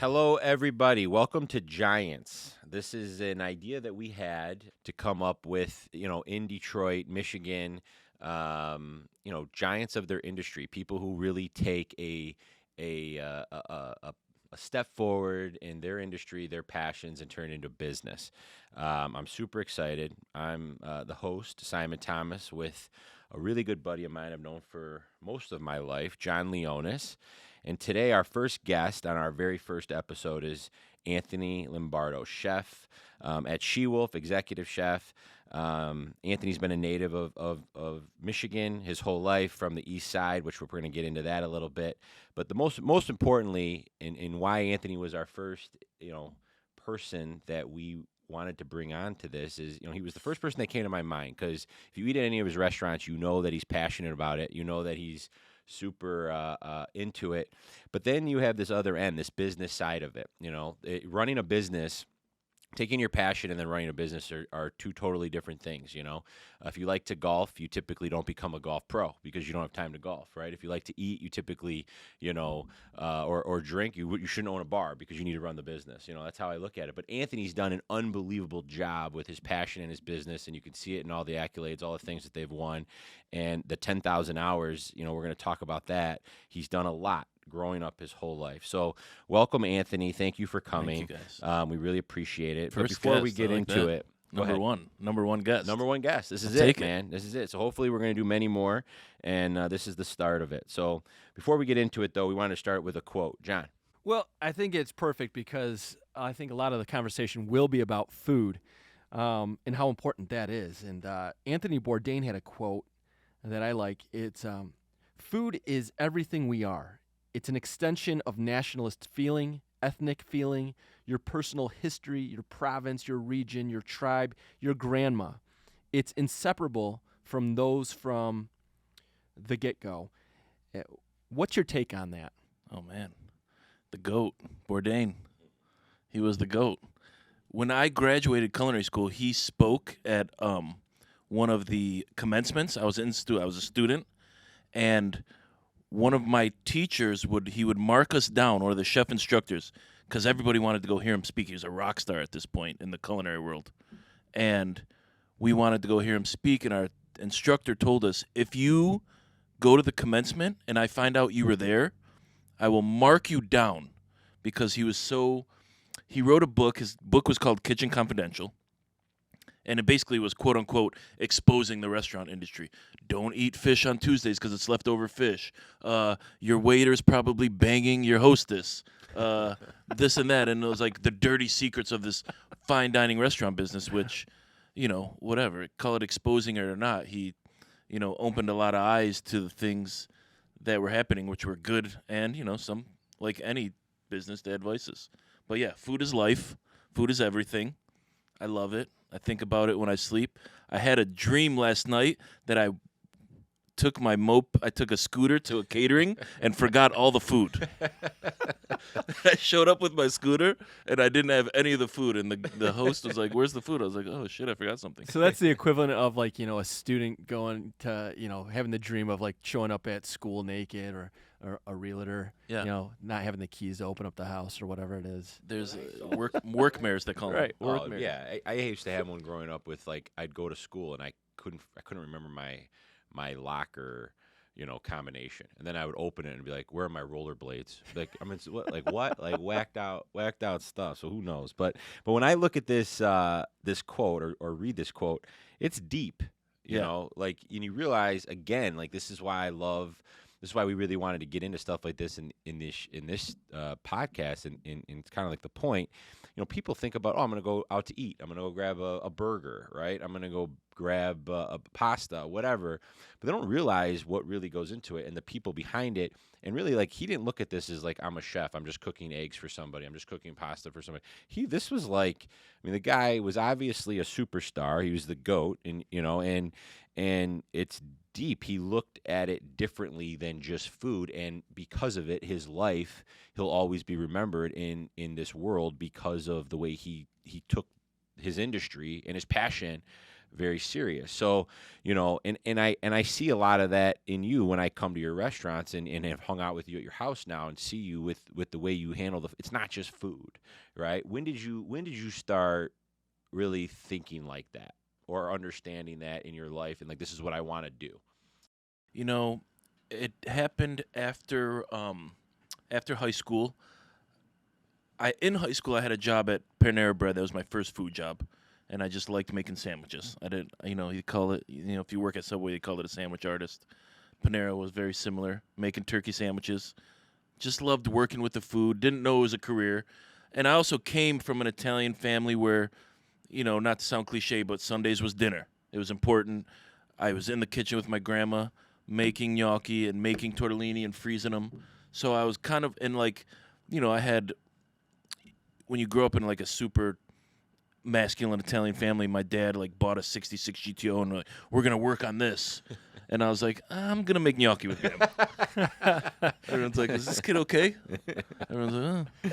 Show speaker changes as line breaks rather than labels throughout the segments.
Hello, everybody. Welcome to Giants. This is an idea that we had to come up with, in Detroit, Michigan, giants of their industry, people who really take a step forward in their industry, their passions, and turn it into business. I'm super excited. I'm the host, Simon Thomas, with a really good buddy of mine I've known for most of my life, John Lionas. And today, our first guest on our very first episode is Anthony Lombardo, chef at SheWolf, executive chef. Anthony's been a native of Michigan his whole life, from the east side, which we're going to get into that a little bit. But the most importantly, in why Anthony was our first, person that we wanted to bring on to this is, he was the first person that came to my mind, because if you eat at any of his restaurants, you know that he's passionate about it. You know that he's super into it. But then you have this other end, this business side of it. Running a business, taking your passion and then running a business are two totally different things. If you like to golf, you typically don't become a golf pro because you don't have time to golf, right? If you like to eat, you typically, or drink, you shouldn't own a bar because you need to run the business. That's how I look at it. But Anthony's done an unbelievable job with his passion and his business, and you can see it in all the accolades, all the things that they've won, and the 10,000 hours. We're going to talk about that. He's done a lot growing up his whole life. So welcome, Anthony. Thank you for coming.
Thank you, guys.
We really appreciate it.
First
but before
guest,
we get
I like
into
that.
it,
Number one guest.
Number one guest. This is
I'll
it,
take it.
man. This is it. So hopefully we're going to do many more, and this is the start of it. So before we get into it, though, we want to start with a quote. John.
Well, I think it's perfect because I think a lot of the conversation will be about food and how important that is. And Anthony Bourdain had a quote that I like. It's, food is everything we are. It's an extension of nationalist feeling, ethnic feeling, your personal history, your province, your region, your tribe, your grandma. It's inseparable from those from the get-go. What's your take on that?
Oh, man. The GOAT, Bourdain. He was the GOAT. When I graduated culinary school, he spoke at one of the commencements. I was a student, and one of my teachers would mark us down, or the chef instructors, because everybody wanted to go hear him speak. He was a rock star at this point in the culinary world. And we wanted to go hear him speak, and our instructor told us, if you go to the commencement and I find out you were there, I will mark you down, because he wrote a book. His book was called Kitchen Confidential. And it basically was, quote unquote, exposing the restaurant industry. Don't eat fish on Tuesdays because it's leftover fish. Your waiter's probably banging your hostess. This and that. And it was like the dirty secrets of this fine dining restaurant business, which, whatever, call it exposing it or not, he, opened a lot of eyes to the things that were happening, which were good, and, some, like any business, they had vices. But yeah, food is life. Food is everything. I love it. I think about it when I sleep. I had a dream last night that I took a scooter to a catering and forgot all the food. I showed up with my scooter, and I didn't have any of the food, and the host was like, "Where's the food?" I was like, "Oh, shit, I forgot something."
So that's the equivalent of, like, a student going to, having the dream of, like, showing up at school naked, or a realtor, not having the keys to open up the house or whatever it is.
There's workmares, they call them.
Right, workmare.
Yeah, I used to have one growing up with, like, I'd go to school and I couldn't remember my locker, combination, and then I would open it and be like, "Where are my rollerblades?" Like, I mean, what, like whacked out stuff. So who knows? But when I look at this quote or read this quote, it's deep. And you realize, again, like, this is why we really wanted to get into stuff like this in this podcast, and it's kind of like the point. People think about, I'm going to go out to eat. I'm going to go grab a burger, right? I'm going to go grab a pasta, whatever. But they don't realize what really goes into it and the people behind it. And really, like, he didn't look at this as like, I'm a chef. I'm just cooking eggs for somebody. I'm just cooking pasta for somebody. This was like, the guy was obviously a superstar. He was the GOAT, and and it's deep. He looked at it differently than just food, and because of it, his life, he'll always be remembered in this world because of the way he took his industry and his passion very serious. So, and I see a lot of that in you when I come to your restaurants and have hung out with you at your house now and see you with the way you handle it's not just food, right? When did you start really thinking like that or understanding that in your life and like this is what I want to do?
You know, it happened after high school. In high school I had a job at Panera Bread. That was my first food job, and I just liked making sandwiches. I didn't, you call it, if you work at Subway, you call it a sandwich artist. Panera was very similar, making turkey sandwiches. Just loved working with the food. Didn't know it was a career, and I also came from an Italian family where, not to sound cliche, but Sundays was dinner. It was important. I was in the kitchen with my grandma making gnocchi and making tortellini and freezing them. So I was kind of in like, I had, when you grow up in like a super masculine Italian family, my dad like bought a 66 GTO and like, we're going to work on this. And I was like, I'm going to make gnocchi with him. Everyone's like, is this kid okay? Everyone's like, oh.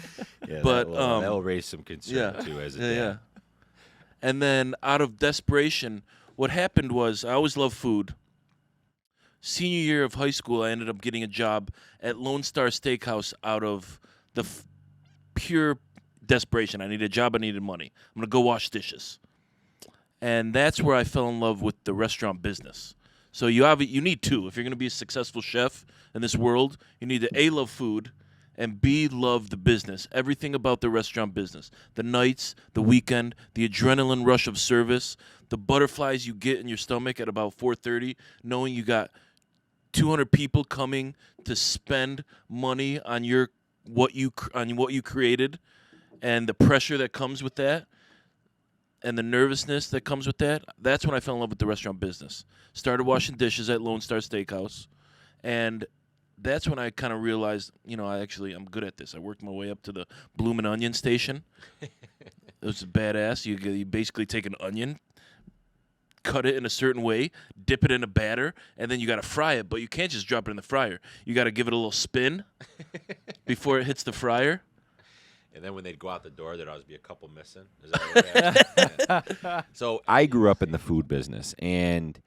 Yeah,
But,
that'll raise some concern too as a dad.
Yeah. And then out of desperation, what happened was I always loved food. Senior year of high school, I ended up getting a job at Lone Star Steakhouse out of the pure desperation. I needed a job. I needed money. I'm going to go wash dishes. And that's where I fell in love with the restaurant business. So you need two. If you're going to be a successful chef in this world, you need to A, love food, and B, love the business. Everything about the restaurant business. The nights, the weekend, the adrenaline rush of service, the butterflies you get in your stomach at about 4:30, knowing you got 200 people coming to spend money on what you created, and the pressure that comes with that, and the nervousness that comes with that. That's when I fell in love with the restaurant business. Started washing dishes at Lone Star Steakhouse, and that's when I kind of realized, I'm good at this. I worked my way up to the Bloomin' Onion station. It was badass. You basically take an onion, cut it in a certain way, dip it in a batter, and then you got to fry it. But you can't just drop it in the fryer. You got to give it a little spin before it hits the fryer.
And then when they'd go out the door, there'd always be a couple missing. Is that what happened? Yeah. So I grew up in the food business, and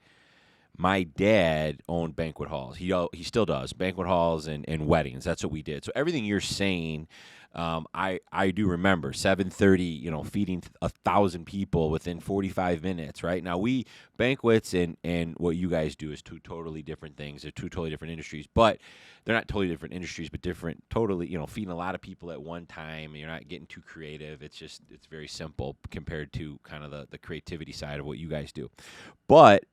my dad owned banquet halls. He still does banquet halls and weddings. That's what we did. So everything you're saying, I do remember 7:30. Feeding 1,000 people within 45 minutes. Right now, banquets and what you guys do is two totally different things. They're two totally different industries, but they're not totally different industries, but different. Totally, feeding a lot of people at one time. And you're not getting too creative. It's very simple compared to kind of the creativity side of what you guys do, but.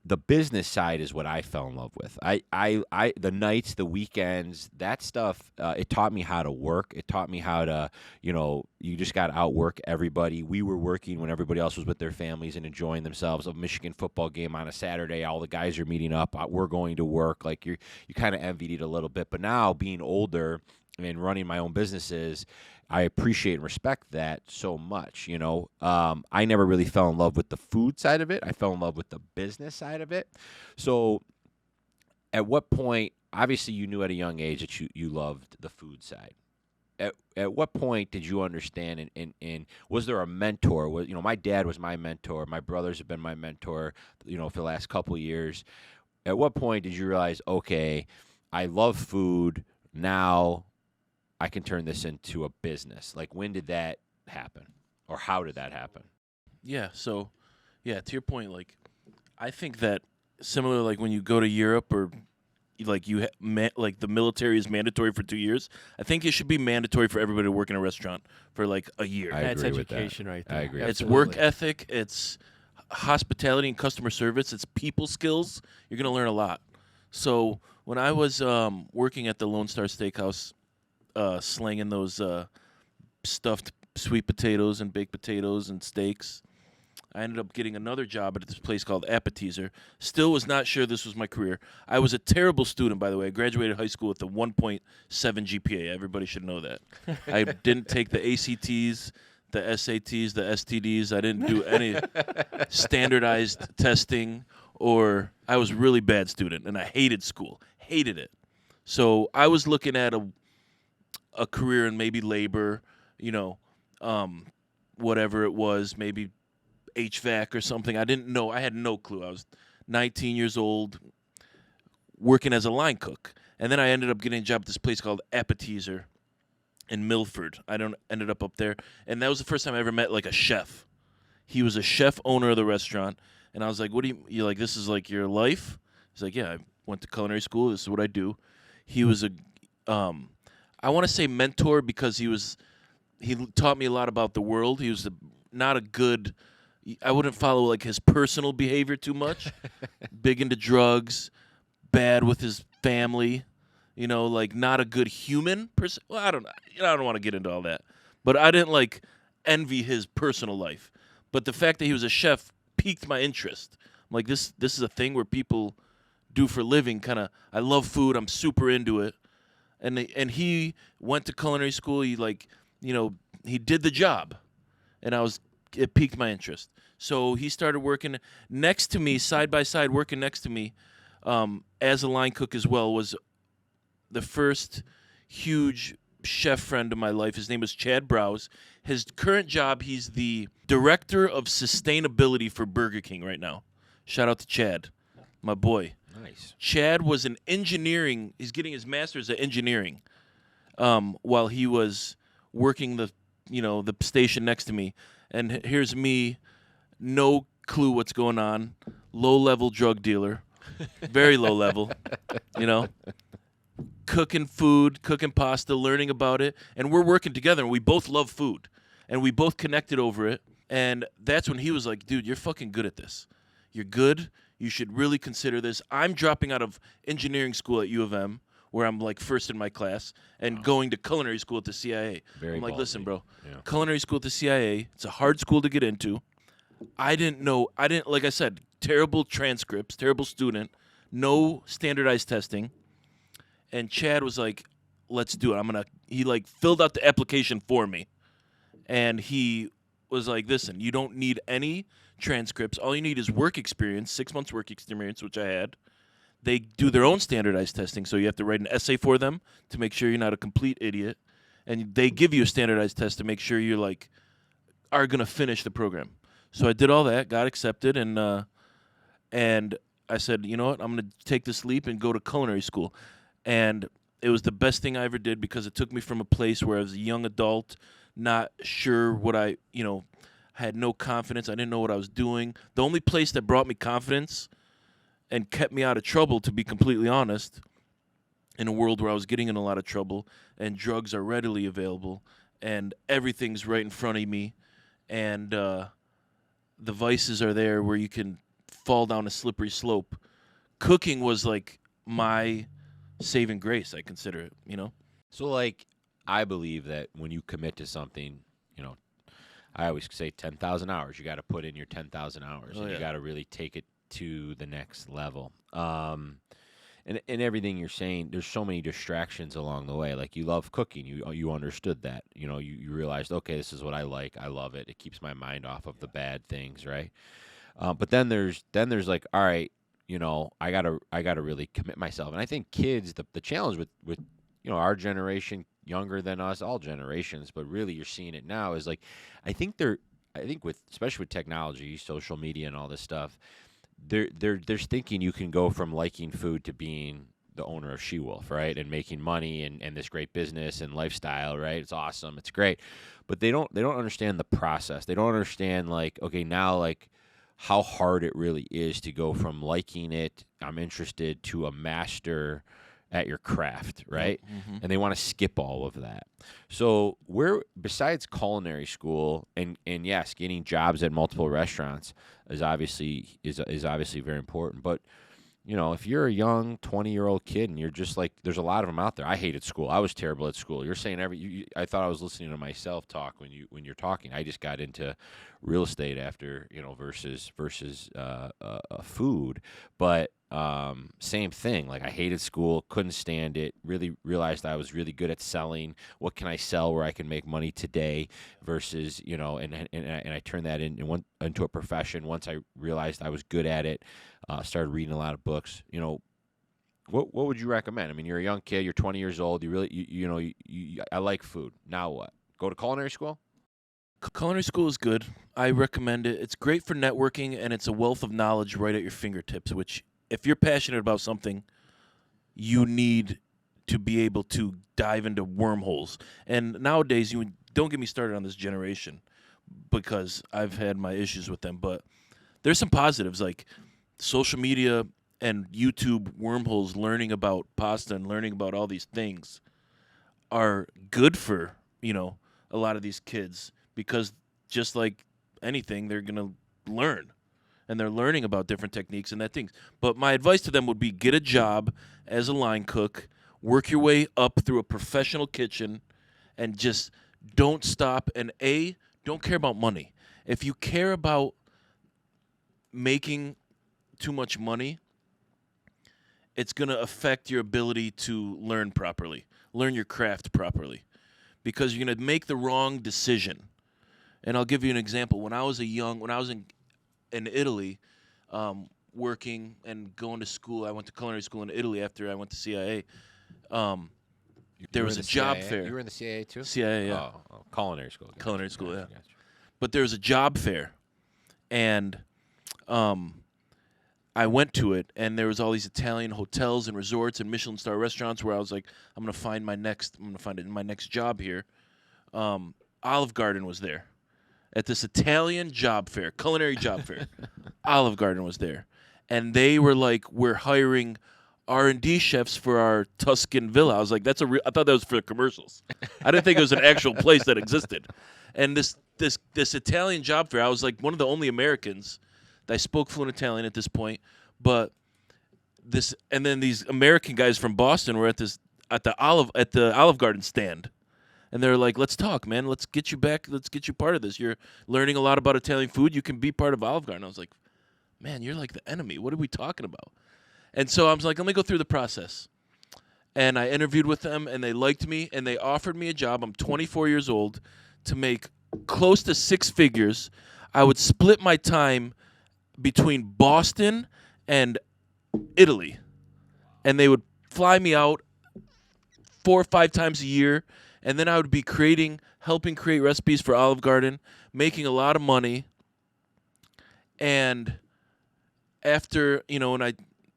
The business side is what I fell in love with. The nights, the weekends, that stuff. It taught me how to work. It taught me how to, you just got to outwork everybody. We were working when everybody else was with their families and enjoying themselves. A Michigan football game on a Saturday, all the guys are meeting up. We're going to work. Like you kind of envied it a little bit. But now being older and running my own businesses, I appreciate and respect that so much. I never really fell in love with the food side of it. I fell in love with the business side of it. So at what point, obviously you knew at a young age that you loved the food side. At what point did you understand and was there a mentor? My dad was my mentor. My brothers have been my mentor, for the last couple of years. At what point did you realize, okay, I love food now, I can turn this into a business? Like, when did that happen, or how did that happen?
Yeah. So, to your point, like, I think that similar, like when you go to Europe or like the military is mandatory for 2 years. I think it should be mandatory for everybody to work in a restaurant for like a year.
That's
agree with
education
that.
right there.
I agree.
It's work ethic. It's hospitality and customer service. It's people skills. You're gonna learn a lot. So when I was working at the Lone Star Steakhouse, slinging those stuffed sweet potatoes and baked potatoes and steaks, I ended up getting another job at this place called Appetizer. Still was not sure this was my career. I was a terrible student, by the way. I graduated high school with a 1.7 GPA. Everybody should know that. I didn't take the ACTs, the SATs, the STDs. I didn't do any standardized testing, or I was a really bad student, and I hated school. Hated it. So I was looking at a career in maybe labor, whatever it was, maybe HVAC or something. I didn't know. I had no clue. I was 19 years old, working as a line cook. And then I ended up getting a job at this place called Appetizer in Milford. Ended up there. And that was the first time I ever met like a chef. He was a chef owner of the restaurant. And I was like, what do you like, this is like your life? He's like, yeah, I went to culinary school. This is what I do. He was I want to say mentor because he taught me a lot about the world. He was not a good, I wouldn't follow like his personal behavior too much. Big into drugs, bad with his family, like not a good human person. Well, I don't want to get into all that. But I didn't like envy his personal life. But the fact that he was a chef piqued my interest. I'm like, this is a thing where people do for a living. I love food. I'm super into it. And he went to culinary school. He he did the job, and it piqued my interest. So he started working next to me, side by side, working next to me, as a line cook as well. Was the first huge chef friend of my life. His name was Chad Browse. His current job, he's the director of sustainability for Burger King right now. Shout out to Chad, my boy.
Nice.
Chad was in engineering. He's getting his master's at engineering, while he was working the station next to me. And here's me, no clue what's going on, low-level drug dealer, very low level, cooking food, cooking pasta, learning about it, and we're working together. And we both love food, and we both connected over it. And that's when he was like, dude, you're fucking good at this. You're good. You should really consider this. I'm dropping out of engineering school at U of M, where I'm like first in my class, and going to culinary school at the CIA.
Very
I'm like,
ballsy.
listen, bro,
Yeah.
culinary school at the CIA, it's a hard school to get into. Like I said, terrible transcripts, terrible student, no standardized testing. And Chad was like, let's do it. He like filled out the application for me. And he was like, listen, you don't need any transcripts. All you need is work experience, 6 months work experience, which I had. They do their own standardized testing, so you have to write an essay for them to make sure you're not a complete idiot. And they give you a standardized test to make sure you're like are going to finish the program. So I did all that, got accepted, and I said, you know what, I'm going to take this leap and go to culinary school. And it was the best thing I ever did because it took me from a place where I was a young adult, not sure what I had no confidence. I didn't know what I was doing. The only place that brought me confidence and kept me out of trouble, to be completely honest, in a world where I was getting in a lot of trouble and drugs are readily available and everything's right in front of me and the vices are there where you can fall down a slippery slope. Cooking was like my saving grace, I consider it,
So, like, I believe that when you commit to something, I always say 10,000 hours. You got to put in your 10,000 hours, and you got to really take it to the next level. And everything you're saying, there's so many distractions along the way. Like, you love cooking. You understood that. You realized, okay, this is what I like. I love it. It keeps my mind off of the bad things, right? But then there's like, all right, I gotta really commit myself. And I think kids, the challenge with our generation, younger than us, all generations, but really you're seeing it now is like, I think especially with technology, social media, and all this stuff, they're thinking you can go from liking food to being the owner of SheWolf, right, and making money and this great business and lifestyle, right? It's awesome, it's great, but they don't understand the process. They don't understand like, okay, now like how hard it really is to go from liking it, I'm interested, to a master at your craft, right?
Mm-hmm.
And they want to skip all of that. So besides culinary school and yes, getting jobs at multiple restaurants is obviously very important. But if you're a young 20-year-old kid and you're just like, there's a lot of them out there. I hated school. I was terrible at school. You're saying I thought I was listening to myself talk when you're talking. I just got into real estate after versus food, but same thing. Like, I hated school, couldn't stand it. Really realized I was really good at selling. What can I sell where I can make money today? Versus and I turned that into a profession. Once I realized I was good at it, started reading a lot of books. What would you recommend? I mean, you're a young kid. You're 20 years old. You really I like food. Now what? Go to culinary school?
Culinary School is good. I recommend it. It's great for networking, and it's a wealth of knowledge right at your fingertips, which, if you're passionate about something, you need to be able to dive into wormholes. And nowadays, you don't get me started on this generation because I've had my issues with them, but there's some positives, like social media and YouTube wormholes, learning about pasta and learning about all these things are good for, a lot of these kids, because just like anything, they're going to learn, and they're learning about different techniques and that things. But my advice to them would be, get a job as a line cook, work your way up through a professional kitchen, and just don't stop. And don't care about money. If you care about making too much money, it's going to affect your ability to learn properly, learn your craft properly, because you're going to make the wrong decision. And I'll give you an example. When I was in Italy, working and going to school, I went to culinary school in Italy after I went to CIA. There was a job fair.
You were in the CIA too?
CIA, yeah.
Oh, culinary school.
Culinary school, yeah.
Gotcha.
But there was a job fair, and I went to it, and there was all these Italian hotels and resorts and Michelin star restaurants where I was like, I'm gonna find my next job here. Olive Garden was there at this Italian job fair, culinary job fair. Olive Garden was there, and they were like, we're hiring R&D chefs for our Tuscan villa. I was like, I thought that was for commercials. I didn't think it was an actual place that existed. And this Italian job fair, I was like one of the only Americans that spoke fluent Italian at this point. But and then these American guys from Boston were at the Olive Garden stand. And they're like, let's talk, man. Let's get you back. Let's get you part of this. You're learning a lot about Italian food. You can be part of Olive Garden. I was like, man, you're like the enemy. What are we talking about? And so I was like, let me go through the process. And I interviewed with them, and they liked me, and they offered me a job. I'm 24 years old, to make close to six figures. I would split my time between Boston and Italy. And they would fly me out 4 or 5 times a year. And then I would be helping create recipes for Olive Garden, making a lot of money. And after,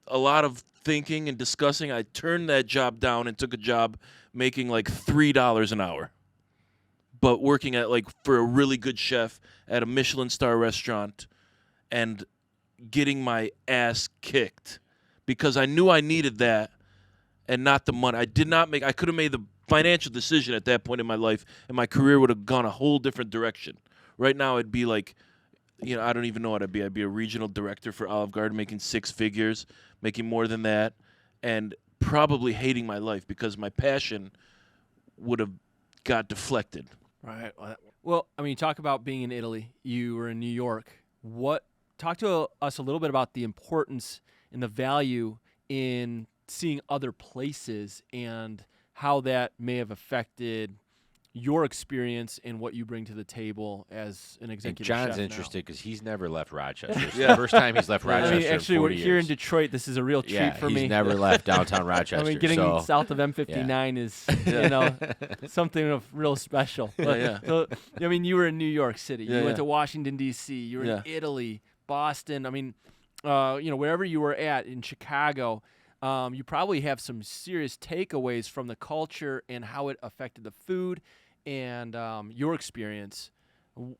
a lot of thinking and discussing, I turned that job down and took a job making like $3 an hour, but working at for a really good chef at a Michelin star restaurant, and getting my ass kicked because I knew I needed that and not the money. I could have made the financial decision at that point in my life, and my career would have gone a whole different direction. Right now, it'd be like, I don't even know what I'd be. I'd be a regional director for Olive Garden, making 6 figures, making more than that, and probably hating my life because my passion would have got deflected.
Right. Well, you talk about being in Italy. You were in New York. Talk to us a little bit about the importance and the value in seeing other places and how that may have affected your experience and what you bring to the table as an executive chef.
John's interested because he's never left Rochester. It's
Yeah.
the first time he's left Rochester
actually,
in
we're
40
here
years.
in Detroit. This is a real treat for me.
He's never left downtown Rochester.
Getting
so.
south of M59 is, something of real special.
Yeah.
So, you were in New York City. You
Yeah,
went
yeah.
to Washington, D.C. You were in Italy, Boston. Wherever you were at in Chicago, you probably have some serious takeaways from the culture and how it affected the food and your experience.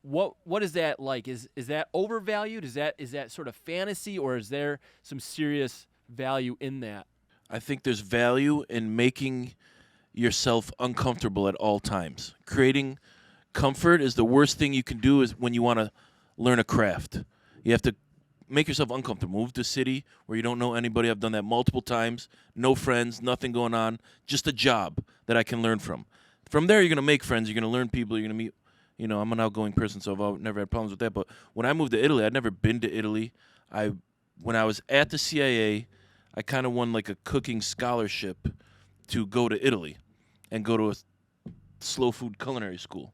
What is that like? Is that overvalued? Is that sort of fantasy, or is there some serious value in that?
I think there's value in making yourself uncomfortable at all times. Creating comfort is the worst thing you can do is when you want to learn a craft. You have to make yourself uncomfortable. Move to a city where you don't know anybody. I've done that multiple times. No friends, nothing going on. Just a job that I can learn from. From there, you're going to make friends. You're going to learn people. You're going to meet, I'm an outgoing person, so I've never had problems with that. But when I moved to Italy, I'd never been to Italy. When I was at the CIA, I kind of won like a cooking scholarship to go to Italy and go to a slow food culinary school.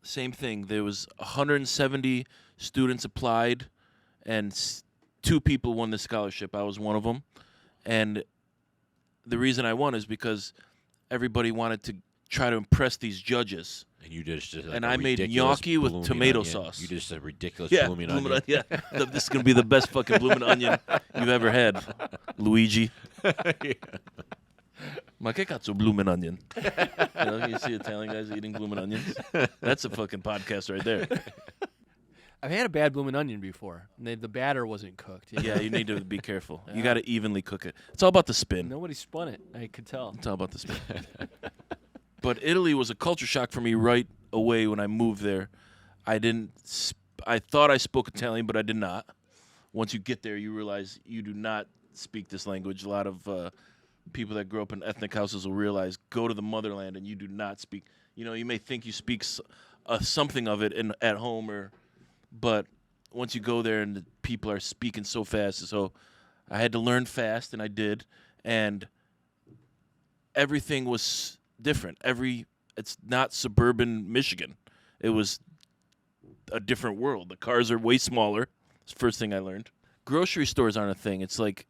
Same thing. There was 170 students applied, and 2 people won the scholarship. I was one of them. And the reason I won is because everybody wanted to try to impress these judges.
And you just like
And
a
I made
ridiculous
gnocchi with
blooming
tomato
onion.
sauce.
You just a ridiculous
Yeah,
blooming onion.
Yeah, this is gonna be the best fucking blooming onion you've ever had, Luigi. Ma che cazzo blooming onion? You see Italian guys eating blooming onions? That's a fucking podcast right there.
I've had a bad blooming onion before. The batter wasn't cooked.
Yeah, you need to be careful. You got to evenly cook it. It's all about the spin.
Nobody spun it. I could tell.
It's all about the spin. But Italy was a culture shock for me right away when I moved there. I thought I spoke Italian, but I did not. Once you get there, you realize you do not speak this language. A lot of people that grow up in ethnic houses will realize, go to the motherland and you do not speak. You may think you speak something of it at home, but once you go there and the people are speaking so fast, so I had to learn fast, and I did, and everything was different. It's not suburban Michigan. It was a different world. The cars are way smaller. That's the first thing I learned. Grocery stores aren't a thing. It's like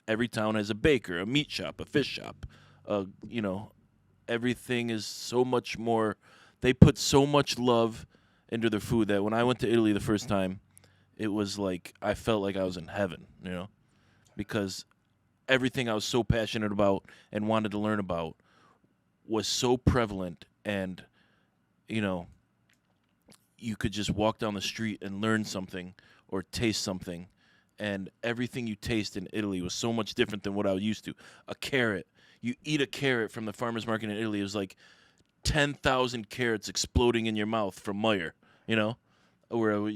every town has a baker, a meat shop, a fish shop. Everything is so much more. They put so much love into their food that when I went to Italy the first time, it was like I felt like I was in heaven, because everything I was so passionate about and wanted to learn about was so prevalent, and you could just walk down the street and learn something or taste something, and everything you taste in Italy was so much different than what I was used to. A carrot. You eat a carrot from the farmer's market in Italy, it was like 10,000 carrots exploding in your mouth from Meyer, where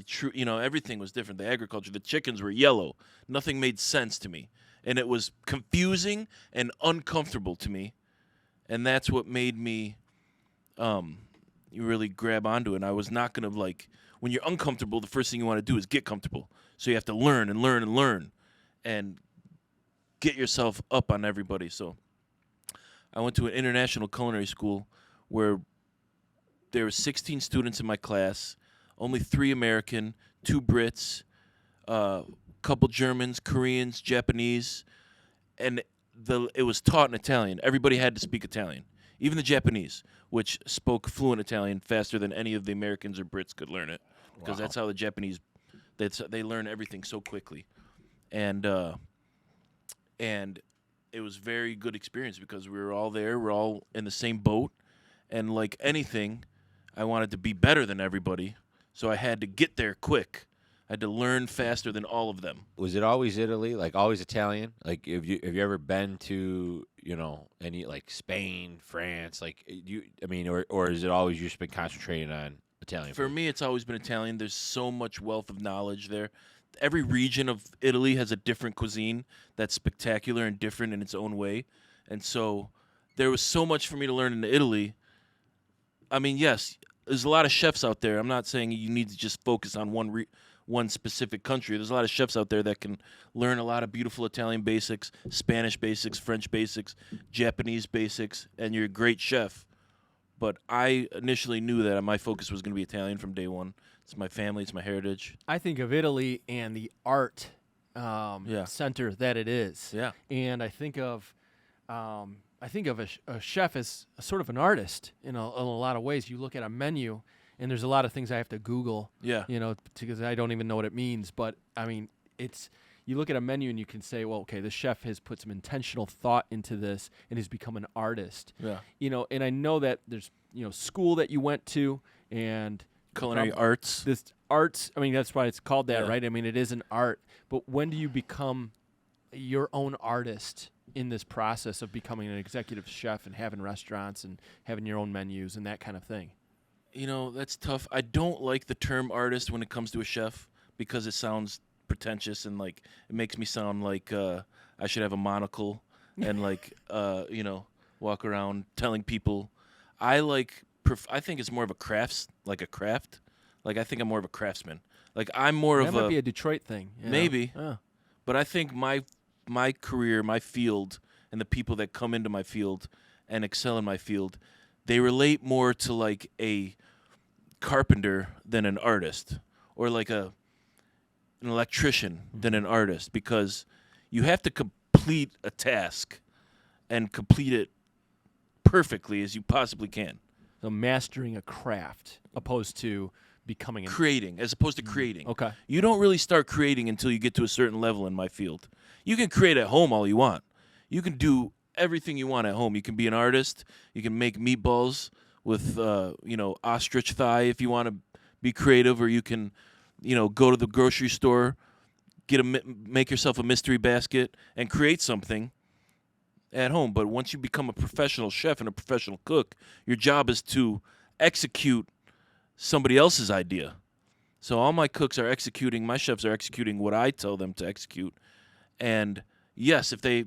everything was different. The agriculture, the chickens were yellow. Nothing made sense to me. And it was confusing and uncomfortable to me. And that's what made me you really grab onto it. And I was not going to, when you're uncomfortable, the first thing you want to do is get comfortable. So you have to learn and learn and learn and get yourself up on everybody. So I went to an international culinary school where there were 16 students in my class, only 3 American, 2 Brits, couple Germans, Koreans, Japanese, and it was taught in Italian. Everybody had to speak Italian, even the Japanese, which spoke fluent Italian faster than any of the Americans or Brits could learn it, because that's how the Japanese, they learn everything so quickly, and it was a very good experience because we were all there, we're all in the same boat. And like anything, I wanted to be better than everybody, so I had to get there quick. I had to learn faster than all of them.
Was it always Italy? Like always Italian? Like have you ever been to any like Spain, France? Like or is it always you just been concentrating on Italian?
For me, it's always been Italian. There's so much wealth of knowledge there. Every region of Italy has a different cuisine that's spectacular and different in its own way, and so there was so much for me to learn in Italy. I mean, yes, there's a lot of chefs out there. I'm not saying you need to just focus on one specific country. There's a lot of chefs out there that can learn a lot of beautiful Italian basics, Spanish basics, French basics, Japanese basics, and you're a great chef. But I initially knew that my focus was going to be Italian from day one. It's my family. It's my heritage.
I think of Italy and the art center that it is.
Yeah.
And I think of a chef as a sort of an artist in a lot of ways. You look at a menu, and there's a lot of things I have to Google.
Yeah.
Because I don't even know what it means. But I mean, you look at a menu and you can say, well, okay, the chef has put some intentional thought into this and has become an artist.
Yeah.
And I know that there's school that you went to and
culinary arts.
This arts. I mean, that's why it's called that,
Yeah.
right? I mean, it is an art. But when do you become your own artist in this process of becoming an executive chef and having restaurants and having your own menus and that kind of thing?
That's tough. I don't like the term artist when it comes to a chef because it sounds pretentious and like it makes me sound like I should have a monocle and walk around telling people. I think it's more of a craft. Like I think I'm more of a craftsman. Like I'm more
That
of
might be a Detroit thing.
Maybe.
Oh.
But I think my career, my field, and the people that come into my field and excel in my field, they relate more to like a carpenter than an artist, or like an electrician than an artist, because you have to complete a task and complete it perfectly as you possibly can.
So mastering a craft opposed to becoming an
Creating, as opposed to creating.
Okay.
You don't really start creating until you get to a certain level in my field. You can create at home all you want. You can do everything you want at home. You can be an artist. You can make meatballs with, ostrich thigh if you want to be creative, or you can, go to the grocery store, make yourself a mystery basket, and create something at home. But once you become a professional chef and a professional cook, your job is to execute somebody else's idea. So all my chefs are executing what I tell them to execute. And yes, if they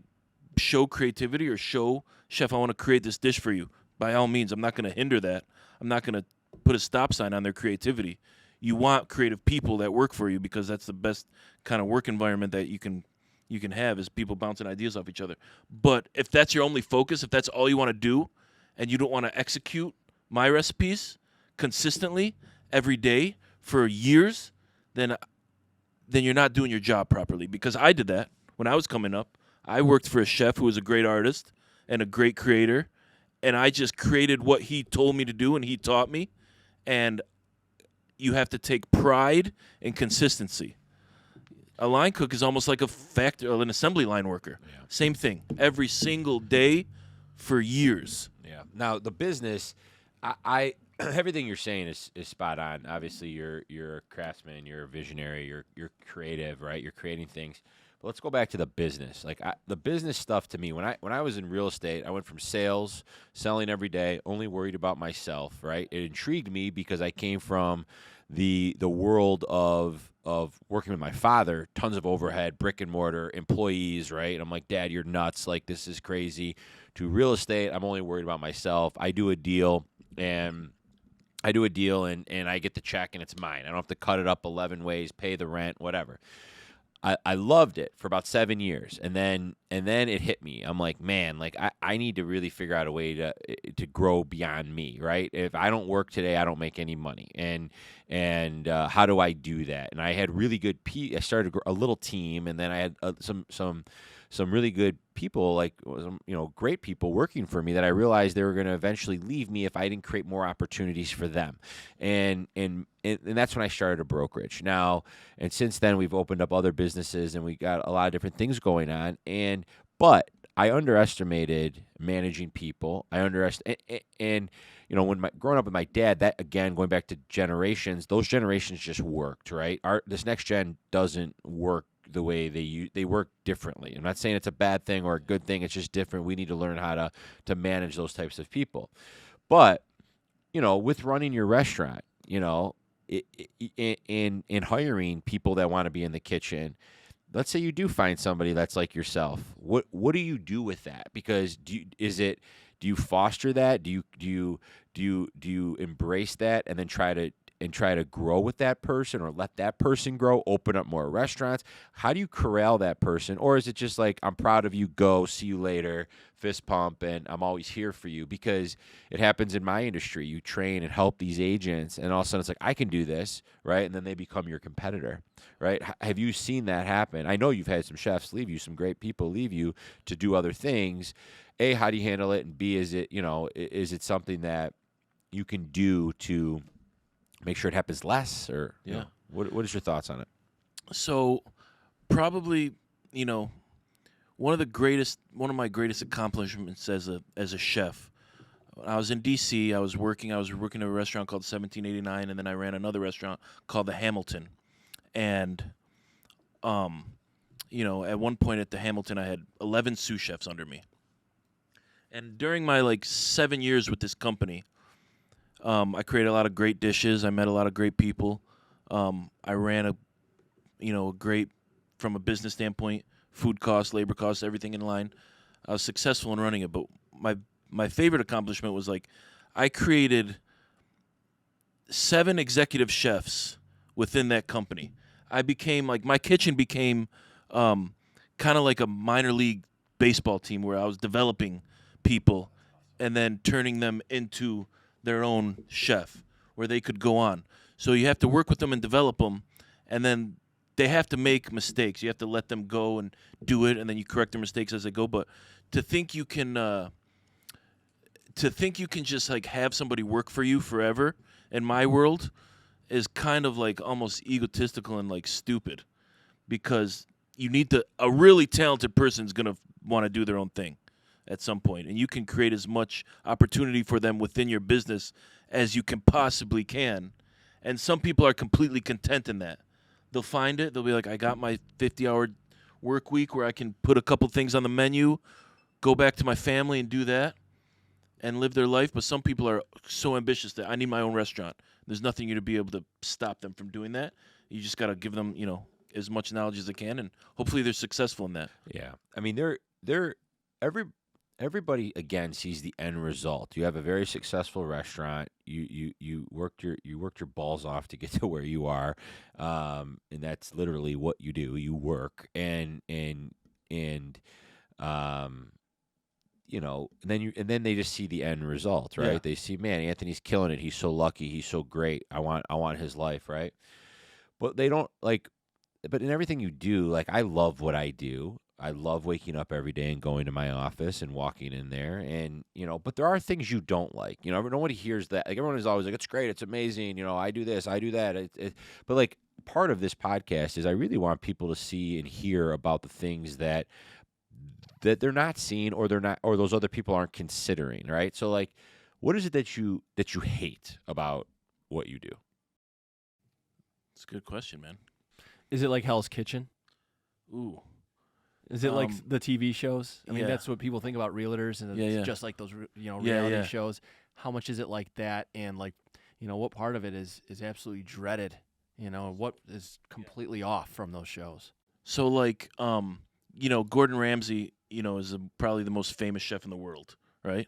show creativity or show, chef, I want to create this dish for you, by all means, I'm not going to hinder that. I'm not going to put a stop sign on their creativity. You want creative people that work for you, because that's the best kind of work environment that you can have, is people bouncing ideas off each other. But if that's your only focus, if that's all you want to do, and you don't want to execute my recipes consistently every day for years, then you're not doing your job properly. Because I did that when I was coming up. I worked for a chef who was a great artist and a great creator, and I just created what he told me to do and he taught me. And you have to take pride in consistency. A line cook is almost like an assembly line worker.
Yeah.
Same thing. Every single day for years.
Yeah. Now the business, I everything you're saying is spot on. Obviously, you're a craftsman, you're a visionary, you're creative, right? You're creating things. But let's go back to the business. Like the business stuff to me, when I was in real estate, I went from selling every day, only worried about myself, right? It intrigued me because I came from the world of working with my father, tons of overhead, brick and mortar, employees, right? And I'm like, Dad, you're nuts. Like, this is crazy. To real estate, I'm only worried about myself. I do a deal and I get the check and it's mine. I don't have to cut it up 11 ways, pay the rent, whatever. I loved it for about 7 years, and then it hit me. I'm like, man, like I need to really figure out a way to grow beyond me, right? If I don't work today, I don't make any money, and how do I do that? And I had really good I started a little team, and then I had some really good people, like great people working for me that I realized they were going to eventually leave me if I didn't create more opportunities for them, and that's when I started a brokerage. Now, and since then we've opened up other businesses and we got a lot of different things going on. But I underestimated managing people. And when growing up with my dad, that again going back to generations, those generations just worked, right? This next gen doesn't work the way they work differently. I'm not saying it's a bad thing or a good thing. It's just different. We need to learn how to manage those types of people. But with running your restaurant, in hiring people that want to be in the kitchen, let's say you do find somebody that's like yourself. What do you do with that? Because do you foster that? Do you embrace that and then try to grow with that person, or let that person grow, open up more restaurants? How do you corral that person? Or is it just like, I'm proud of you, go, see you later, fist pump, and I'm always here for you? Because it happens in my industry. You train and help these agents, and all of a sudden it's like, I can do this, right? And then they become your competitor, right? Have you seen that happen? I know you've had some chefs leave you, some great people leave you to do other things. A, how do you handle it? And B, is it something that you can do to make sure it happens less? Or what is your thoughts on it?
So probably, one of my greatest accomplishments as a chef, when I was in DC, I was working at a restaurant called 1789, and then I ran another restaurant called the Hamilton. And at one point at the Hamilton, I had 11 sous chefs under me. And during my 7 years with this company, I created a lot of great dishes. I met a lot of great people. I ran a great, from a business standpoint, food costs, labor costs, everything in line. I was successful in running it. But my favorite accomplishment was I created 7 executive chefs within that company. I became my kitchen became kind of like a minor league baseball team, where I was developing people and then turning them into their own chef, where they could go on. So you have to work with them and develop them, and then they have to make mistakes. You have to let them go and do it, and then you correct their mistakes as they go. But to think you can to think you can just like have somebody work for you forever in my world is kind of like almost egotistical and like stupid, because you need a really talented person is going to want to do their own thing at some point, and you can create as much opportunity for them within your business as you can possibly can. And some people are completely content in that. They'll find it. They'll be like, I got my 50-hour work week where I can put a couple things on the menu, go back to my family and do that and live their life. But some people are so ambitious that I need my own restaurant. There's nothing you to be able to stop them from doing that. You just got to give them, as much knowledge as they can, and hopefully they're successful in that.
Yeah. I mean, everybody again sees the end result. You have a very successful restaurant. You worked your balls off to get to where you are, and that's literally what you do. You work, and then they just see the end result, right?
Yeah.
They see, man, Anthony's killing it. He's so lucky. He's so great. I want his life, right? But they don't like. But in everything you do, like, I love what I do. I love waking up every day and going to my office and walking in there, and but there are things you don't like. Nobody hears that. Like, everyone is always like, "It's great, it's amazing." I do this, I do that. But like, part of this podcast is I really want people to see and hear about the things that they're not seeing, or those other people aren't considering. Right? So, like, what is it that you hate about what you do?
It's a good question, man.
Is it like Hell's Kitchen?
Ooh.
Is it like the TV shows? I mean,
yeah.
that's what people think about realtors, and it's just like those, reality
yeah.
shows. How much is it like that? And like, what part of it is absolutely dreaded? What is completely off from those shows?
So like, Gordon Ramsay, is probably the most famous chef in the world, right?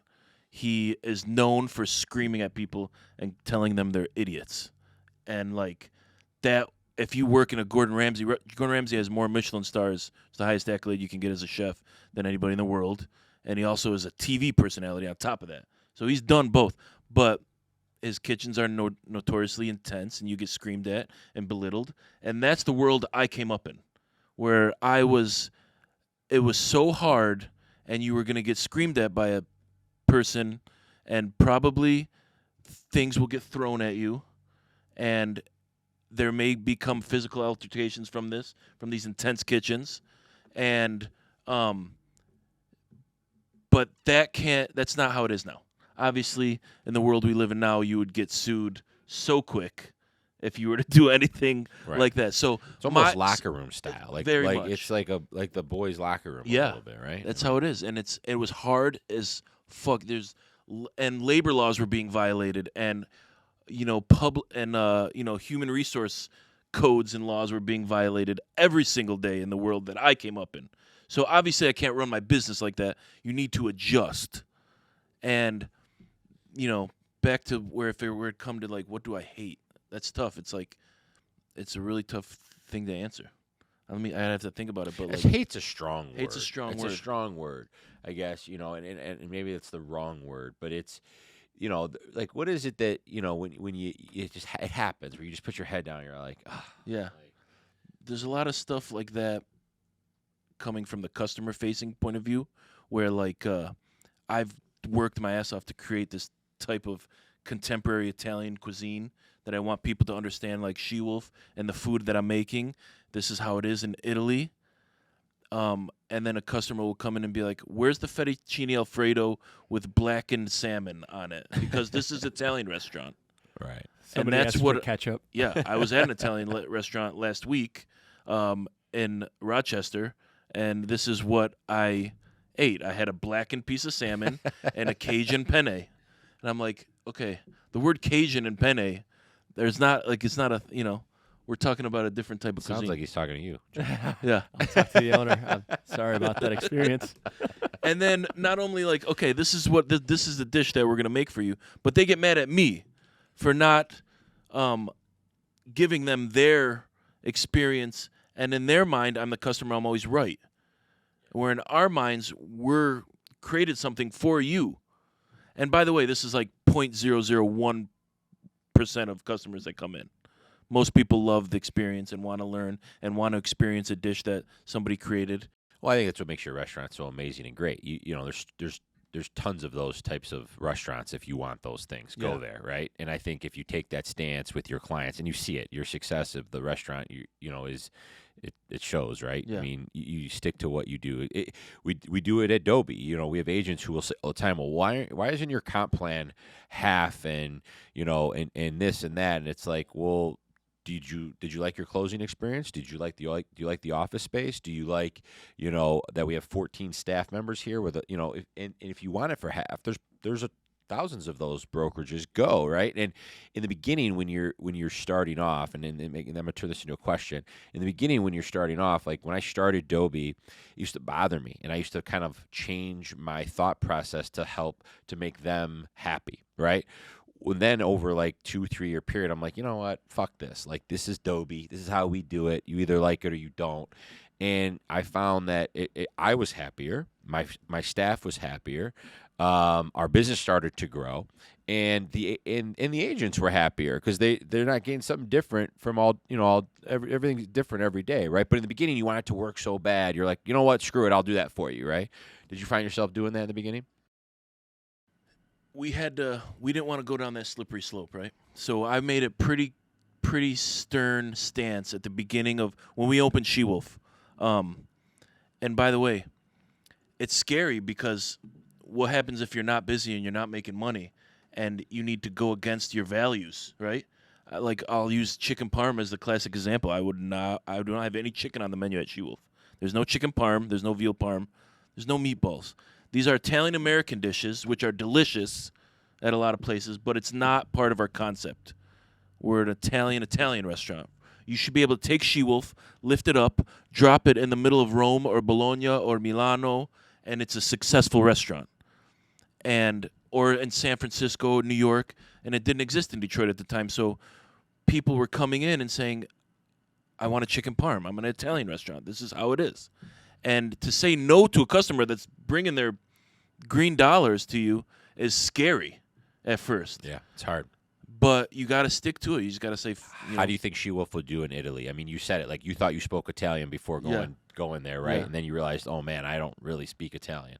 He is known for screaming at people and telling them they're idiots. And like that, if you work in a Gordon Ramsay has more Michelin stars, it's the highest accolade you can get as a chef, than anybody in the world. And he also is a TV personality on top of that. So he's done both. But his kitchens are notoriously intense, and you get screamed at and belittled. And that's the world I came up in, where it was so hard, and you were going to get screamed at by a person, and probably things will get thrown at you, and there may become physical altercations from these intense kitchens, and but that's not how it is now. Obviously, in the world we live in now, you would get sued so quick if you were to do anything like that. So
it's almost locker room style, like
very
like
much.
It's like the boys' locker room, a little bit, right?
That's how it is, and it was hard as fuck. And labor laws were being violated, and human resource codes and laws were being violated every single day in the world that I came up in. So obviously I can't run my business like that. You need to adjust. And, back to where it come to like, what do I hate? That's tough. It's like, it's a really tough thing to answer. I have to think about it. But like,
hate's a strong word.
Hate's a strong word.
It's a strong word, I guess, and maybe it's the wrong word, but it's, like, what is it that, when it happens, where you just put your head down and you're like,
yeah. There's a lot of stuff like that coming from the customer-facing point of view, where, like, I've worked my ass off to create this type of contemporary Italian cuisine that I want people to understand, like SheWolf and the food that I'm making. This is how it is in Italy. And then a customer will come in and be like, where's the fettuccine Alfredo with blackened salmon on it? Because this is Italian restaurant.
Right.
Somebody
and that's
asked
what
for ketchup.
Yeah, I was at an Italian restaurant last week in Rochester, and this is what I ate. I had a blackened piece of salmon and a Cajun penne. And I'm like, okay, the word Cajun and penne, it's not a, we're talking about a different type of cuisine.
Sounds like he's talking to you.
Yeah.
I'll talk to the owner. I'm sorry about that experience.
And then not only like, okay, this is the dish that we're going to make for you, but they get mad at me for not giving them their experience. And in their mind, I'm the customer, I'm always right. Where in our minds, we're created something for you. And by the way, this is like 0.001% of customers that come in. Most people love the experience and want to learn and want to experience a dish that somebody created.
Well, I think that's what makes your restaurant so amazing and great. There's there's tons of those types of restaurants. If you want those things, go there, right? And I think if you take that stance with your clients and you see it, your success of the restaurant, you know, is it shows, right?
Yeah.
I mean, you stick to what you do. We do it at DOBI. You know, we have agents who will say all the time, well, why isn't your comp plan half and, you know, and this and that? And it's like, well, did you like your closing experience? Do you like the office space? Do you like, you know, that we have 14 staff members here with, you know, and if you want it for half, there's thousands of those brokerages, go, right? And in the beginning, when you're starting off, and I'm gonna turn this into a question. In the beginning, when you're starting off, like when I started DOBI, it used to bother me, and I used to kind of change my thought process to help to make them happy, right? Well, then over like 2-3 year period, I'm like, you know what? Fuck this. Like, this is DOBI. This is how we do it. You either like it or you don't. And I found that I was happier. My staff was happier. Our business started to grow, and the agents were happier because they're not getting something different from everything's different every day, right? But in the beginning, you want it to work so bad, you're like, you know what? Screw it. I'll do that for you, right? Did you find yourself doing that in the beginning?
We didn't want to go down that slippery slope, right? So I made a pretty stern stance at the beginning of when we opened SheWolf. And by the way, it's scary because what happens if you're not busy and you're not making money and you need to go against your values, right? Like, I'll use chicken parm as the classic example. I do not have any chicken on the menu at SheWolf. There's no chicken parm, there's no veal parm, there's no meatballs. These are Italian-American dishes, which are delicious at a lot of places, but it's not part of our concept. We're an Italian restaurant. You should be able to take SheWolf, lift it up, drop it in the middle of Rome or Bologna or Milano, and it's a successful restaurant. Or in San Francisco, New York, and it didn't exist in Detroit at the time. So people were coming in and saying, I want a chicken parm. I'm an Italian restaurant. This is how it is. And to say no to a customer that's bringing their green dollars to you is scary at first.
Yeah, it's hard.
But you got to stick to it. You just got to say,
How do you think SheWolf would do in Italy? I mean, you said it like you thought you spoke Italian before going there, right?
Yeah.
And then you realized, oh man, I don't really speak Italian.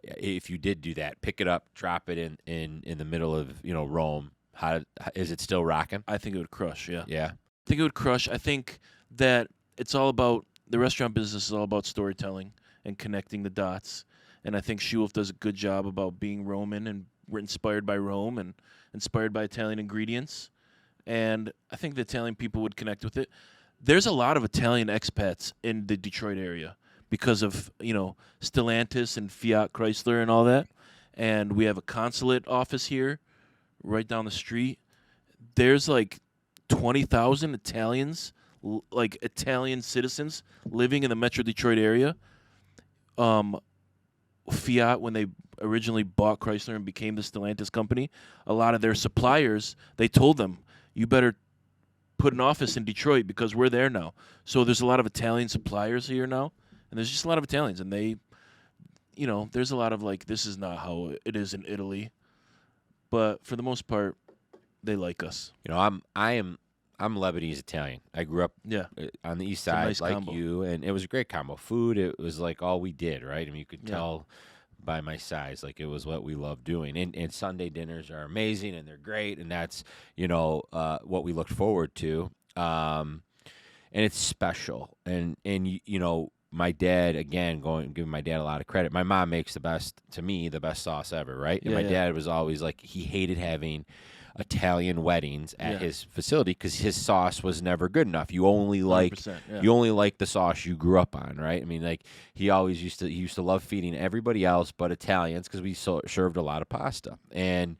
If you did do that, pick it up, drop it in the middle of Rome. How is it still rocking?
I think it would crush. Yeah.
Yeah.
I think it would crush. I think that it's all about the restaurant business is all about storytelling and connecting the dots. And I think SheWolf does a good job about being Roman, and we're inspired by Rome and inspired by Italian ingredients. And I think the Italian people would connect with it. There's a lot of Italian expats in the Detroit area because of, Stellantis and Fiat Chrysler and all that. And we have a consulate office here right down the street. There's like 20,000 Italians, like Italian citizens living in the Metro Detroit area. Fiat, when they originally bought Chrysler and became the Stellantis company, a lot of their suppliers, they told them, you better put an office in Detroit because we're there now. So there's a lot of Italian suppliers here now, and there's just a lot of Italians, and they, there's a lot of like, this is not how it is in Italy, but for the most part, they like us.
I'm Lebanese Italian. I grew up on the east side,
nice
like
combo.
you, and it was a great combo. Food, it was like all we did, right? I mean, you could tell by my size, like it was what we loved doing. And Sunday dinners are amazing, and they're great, and that's what we looked forward to. And it's special. And my dad, again, giving my dad a lot of credit. My mom makes the best sauce ever, right? And my dad was always like, he hated having Italian weddings at his facility because his sauce was never good enough. You only like the sauce you grew up on, right? I mean, like he used to love feeding everybody else but Italians because we served a lot of pasta, and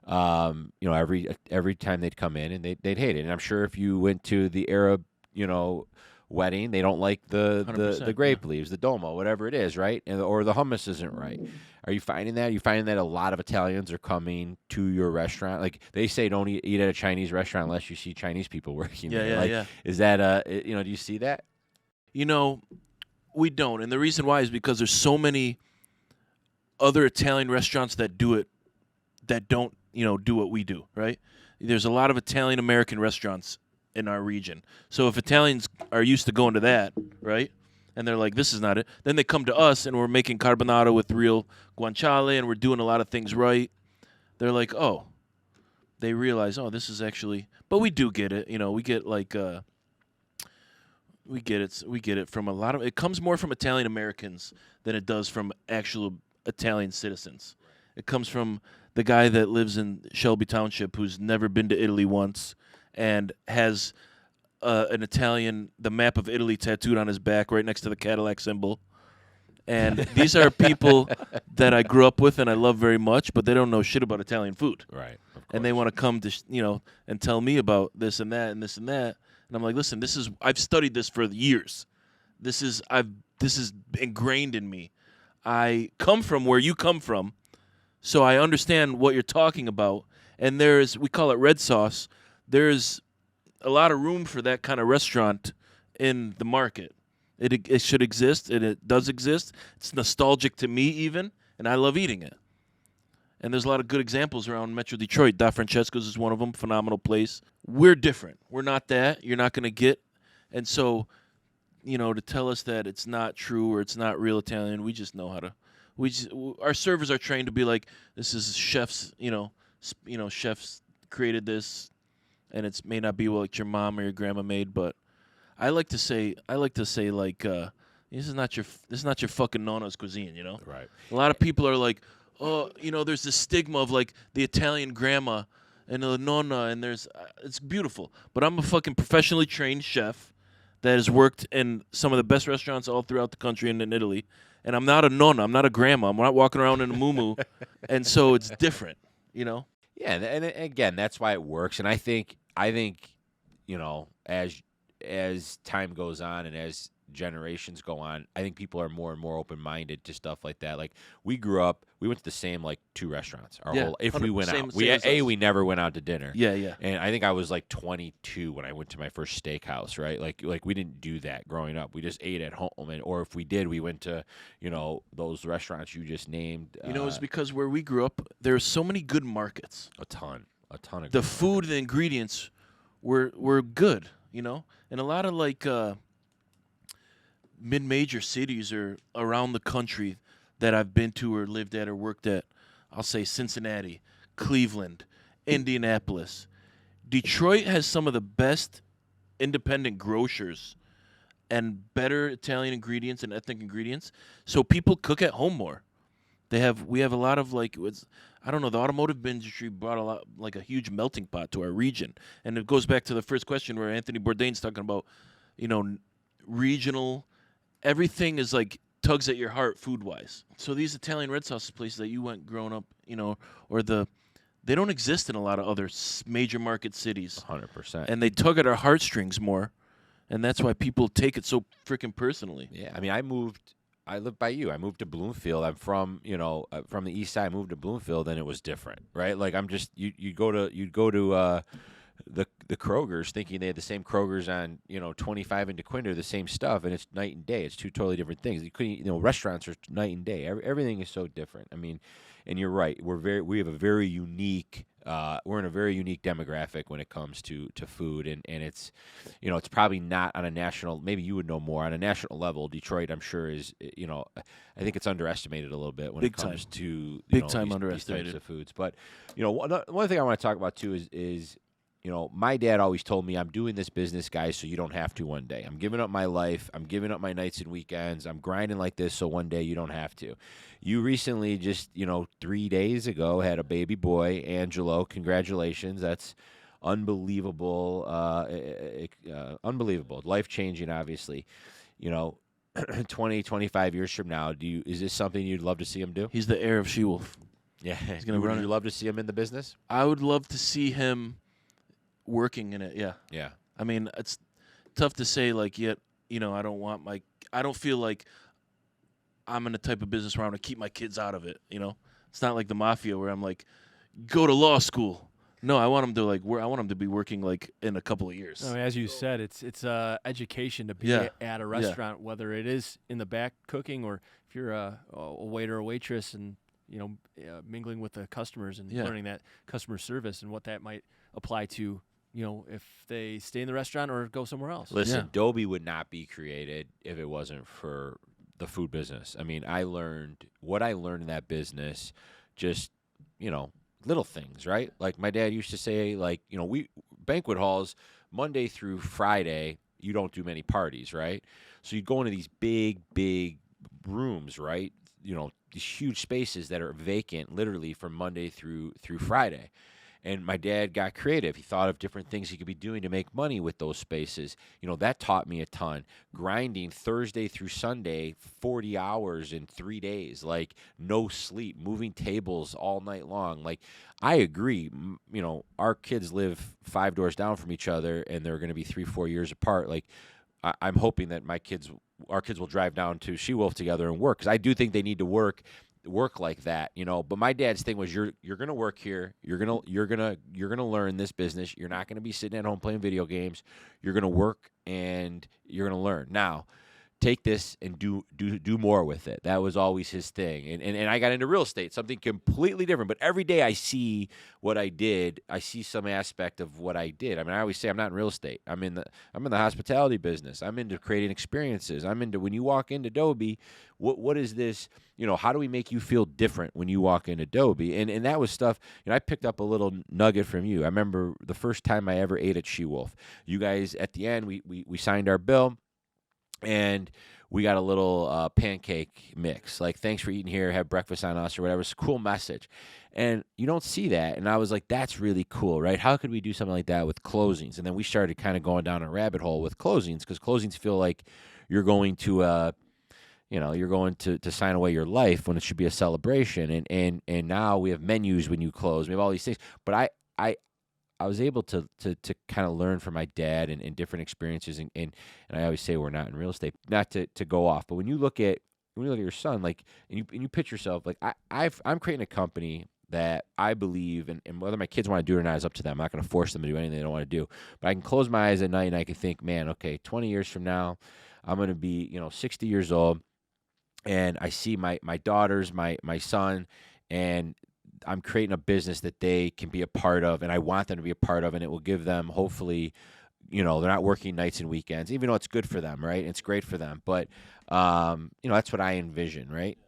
every time they'd come in and they'd hate it. And I'm sure if you went to the Arab, wedding, they don't like the grape leaves, the domo, whatever it is, right? Or the hummus isn't right. Are you finding that? Are you finding that a lot of Italians are coming to your restaurant? Like they say, don't eat at a Chinese restaurant unless you see Chinese people working there.
Yeah.
Is that do you see that?
We don't, and the reason why is because there's so many other Italian restaurants that do it, that don't do what we do, right? There's a lot of Italian American restaurants in our region. So if Italians are used to going to that, right, and they're like, this is not it. Then they come to us, and we're making carbonara with real guanciale, and we're doing a lot of things right. They're like, oh, they realize, oh, this is actually. But we do get it. We get like. We get it from a lot of. It comes more from Italian Americans than it does from actual Italian citizens. It comes from the guy that lives in Shelby Township who's never been to Italy once and has the map of Italy tattooed on his back right next to the Cadillac symbol. And these are people that I grew up with and I love very much, but they don't know shit about Italian food.
Right.
And they want to come to, and tell me about this and that and this and that. And I'm like, listen, I've studied this for years. This is ingrained in me. I come from where you come from, so I understand what you're talking about. And we call it red sauce. There's a lot of room for that kind of restaurant in the market. It should exist, and it does exist. It's nostalgic to me even, and I love eating it. And there's a lot of good examples around Metro Detroit. Da Francesco's is one of them, phenomenal place. We're different. We're not that. You're not going to get. And so, to tell us that it's not true or it's not real Italian, we just know how to. Our servers are trained to be like, this is chefs, chefs created this, and it may not be what your mom or your grandma made, but I like to say like, this is not your fucking nonna's cuisine,
Right.
A lot of people are like, oh, there's this stigma of like the Italian grandma and the nonna, and it's beautiful. But I'm a fucking professionally trained chef that has worked in some of the best restaurants all throughout the country and in Italy. And I'm not a nonna. I'm not a grandma. I'm not walking around in a muumuu. And so it's different,
Yeah, and again, that's why it works. And I think as time goes on and as generations go on, I think people are more and more open-minded to stuff like that. Like we went to the same like 2 restaurants if we went out. We never went out to dinner.
Yeah.
And I think I was like 22 when I went to my first steakhouse, right? Like we didn't do that growing up. We just ate at home, or if we did, we went to, those restaurants you just named.
It's because where we grew up, there's so many good markets.
A ton of
the
good
food, the ingredients were good, and a lot of like mid-major cities or around the country that I've been to or lived at or worked at. I'll say Cincinnati, Cleveland, Indianapolis. Detroit has some of the best independent grocers and better Italian ingredients and ethnic ingredients. So people cook at home more. We have a lot of I don't know, the automotive industry brought a huge melting pot to our region. And it goes back to the first question where Anthony Bourdain's talking about, regional, everything is like tugs at your heart food-wise. So these Italian red sauce places that you went growing up, they don't exist in a lot of other major market cities.
100%.
And they tug at our heartstrings more, and that's why people take it so freaking personally.
Yeah, I mean, I live by you. I moved to Bloomfield. I'm from, from the east side. I moved to Bloomfield, and it was different, right? Like I'm just you'd go to the Kroger's thinking they had the same Kroger's on 25 in DeQuinder, the same stuff, and it's night and day. It's 2 totally different things. You couldn't, restaurants are night and day. Everything is so different. I mean, and you're right. We have a very unique. We're in a very unique demographic when it comes to food, and it's, it's probably not on a national. Maybe you would know more on a national level. Detroit, I'm sure, is I think it's underestimated a little bit when it comes to
big time
these
underestimated
types of foods. But one thing I want to talk about too is my dad always told me, I'm doing this business, guys, so you don't have to one day. I'm giving up my life. I'm giving up my nights and weekends. I'm grinding like this so one day you don't have to. You recently just, 3 days ago had a baby boy, Angelo. Congratulations. That's unbelievable. Unbelievable. Life-changing, obviously. 20, 25 years from now, is this something you'd love to see him do?
He's the heir of SheWolf.
Yeah. He's gonna run. Would you love to see him in the business?
I would love to see him working in it, yeah.
Yeah.
I mean, it's tough to say, like, I don't feel like I'm in the type of business where I'm going to keep my kids out of it, It's not like the mafia where I'm like, go to law school. No, I want them to, I want them to be working, in a couple of years.
I mean, as you said, it's education to be at a restaurant, whether it is in the back cooking or if you're a waiter or waitress and, mingling with the customers and learning that customer service and what that might apply to if they stay in the restaurant or go somewhere else.
Listen, DOBI would not be created if it wasn't for the food business. I mean, I learned what I learned in that business, just, little things, right? Like my dad used to say, like, we banquet halls, Monday through Friday, you don't do many parties, right? So you go into these big, big rooms, right? These huge spaces that are vacant literally from Monday through Friday. And my dad got creative. He thought of different things he could be doing to make money with those spaces. That taught me a ton. Grinding Thursday through Sunday, 40 hours in 3 days, like no sleep, moving tables all night long. Like, I agree. Our kids live 5 doors down from each other, and they're going to be 3-4 years apart. Like, I'm hoping that our kids will drive down to SheWolf together and work, because I do think they need to work like that, But my dad's thing was, you're gonna work here. You're gonna learn this business. You're not gonna be sitting at home playing video games. You're gonna work and you're gonna learn. Now, take this and do more with it. That was always his thing. And I got into real estate, something completely different. But every day I see what I did. I see some aspect of what I did. I mean, I always say I'm not in real estate. I'm in the hospitality business. I'm into creating experiences. I'm into, when you walk into DOBI, what is this? How do we make you feel different when you walk into DOBI? And that was stuff, I picked up a little nugget from you. I remember the first time I ever ate at SheWolf. You guys, at the end, we signed our bill, and we got a little pancake mix. Like, thanks for eating here, have breakfast on us, or whatever. It's a cool message. And you don't see that. And I was like, that's really cool, right? How could we do something like that with closings? And then we started kind of going down a rabbit hole with closings, because closings feel like you're going to sign away your life when it should be a celebration. And now we have menus when you close. We have all these things. But I was able to kind of learn from my dad and different experiences. And I always say we're not in real estate, not to go off. But when you look at your son, like, and you pitch yourself, like, I'm creating a company that I believe, and whether my kids want to do it or not is up to them. I'm not going to force them to do anything they don't want to do. But I can close my eyes at night and I can think, man, okay, 20 years from now, I'm going to be 60 years old. And I see my daughters, my son, and I'm creating a business that they can be a part of, and I want them to be a part of, and it will give them, hopefully, they're not working nights and weekends, even though it's good for them, right? It's great for them. But, that's what I envision, right?